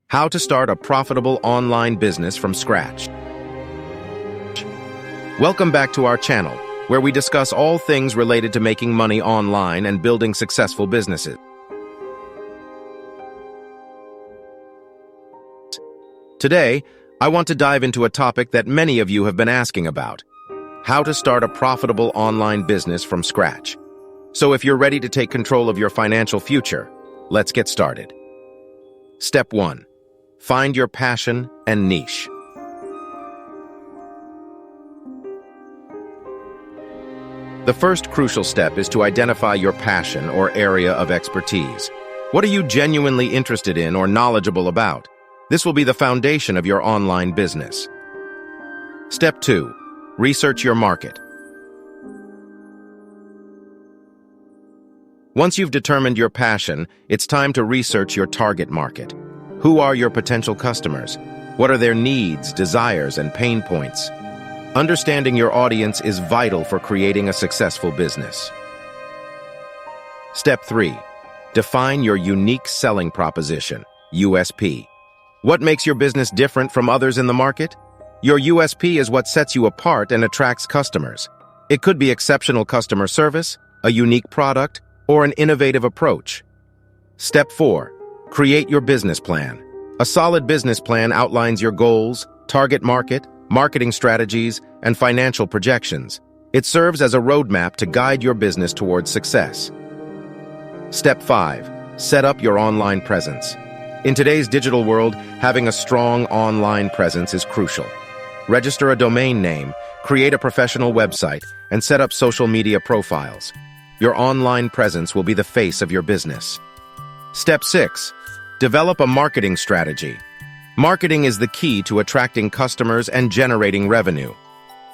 How to start a profitable online business from scratch. Welcome back to our channel, where we discuss all things related to making money online and building successful businesses. Today, I want to dive into a topic that many of you have been asking about: how to start a profitable online business from scratch. So if you're ready to take control of your financial future, let's get started. Step 1. Find your passion and niche. The first crucial step is to identify your passion or area of expertise. What are you genuinely interested in or knowledgeable about? This will be the foundation of your online business. Step 2. Research your market. Once you've determined your passion, it's time to research your target market. Who are your potential customers? What are their needs, desires, and pain points? Understanding your audience is vital for creating a successful business. Step 3. Define your unique selling proposition, USP. What makes your business different from others in the market? Your USP is what sets you apart and attracts customers. It could be exceptional customer service, a unique product, or an innovative approach. Step 4. Create your business plan. A solid business plan outlines your goals, target market, marketing strategies, and financial projections. It serves as a roadmap to guide your business towards success. Step 5. Set up your online presence. In today's digital world, having a strong online presence is crucial. Register a domain name, create a professional website, and set up social media profiles. Your online presence will be the face of your business. Step 6. Develop a marketing strategy. Marketing is the key to attracting customers and generating revenue.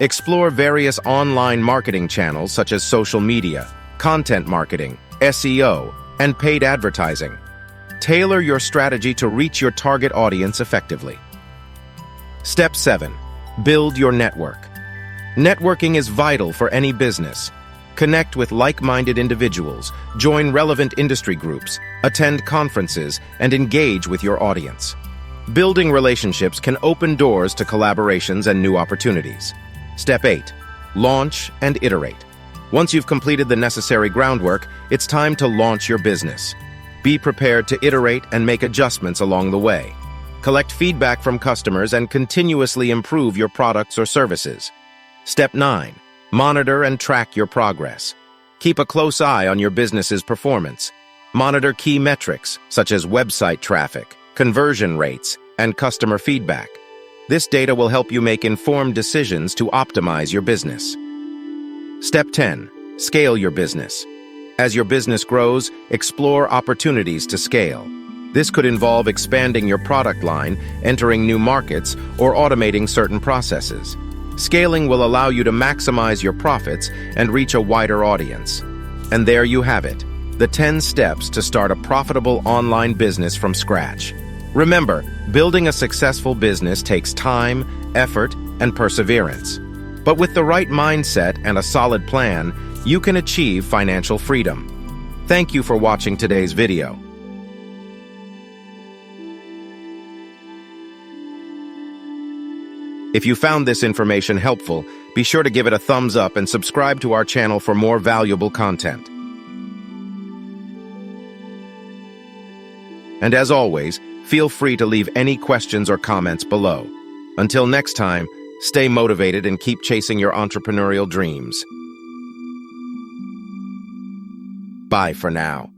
Explore various online marketing channels such as social media, content marketing, SEO, and paid advertising. Tailor your strategy to reach your target audience effectively. Step 7. Build your network. Networking is vital for any business. Connect with like-minded individuals, join relevant industry groups, attend conferences, and engage with your audience. Building relationships can open doors to collaborations and new opportunities. Step 8. Launch and iterate. Once you've completed the necessary groundwork, it's time to launch your business. Be prepared to iterate and make adjustments along the way. Collect feedback from customers and continuously improve your products or services. Step 9. Monitor and track your progress. Keep a close eye on your business's performance. Monitor key metrics such as website traffic, conversion rates, and customer feedback. This data will help you make informed decisions to optimize your business. Step 10. Scale your business. As your business grows, explore opportunities to scale. This could involve expanding your product line, entering new markets, or automating certain processes. Scaling will allow you to maximize your profits and reach a wider audience. And there you have it, the 10 steps to start a profitable online business from scratch. Remember, building a successful business takes time, effort, and perseverance. But with the right mindset and a solid plan, you can achieve financial freedom. Thank you for watching today's video. If you found this information helpful, be sure to give it a thumbs up and subscribe to our channel for more valuable content. And as always, feel free to leave any questions or comments below. Until next time, stay motivated and keep chasing your entrepreneurial dreams. Bye for now.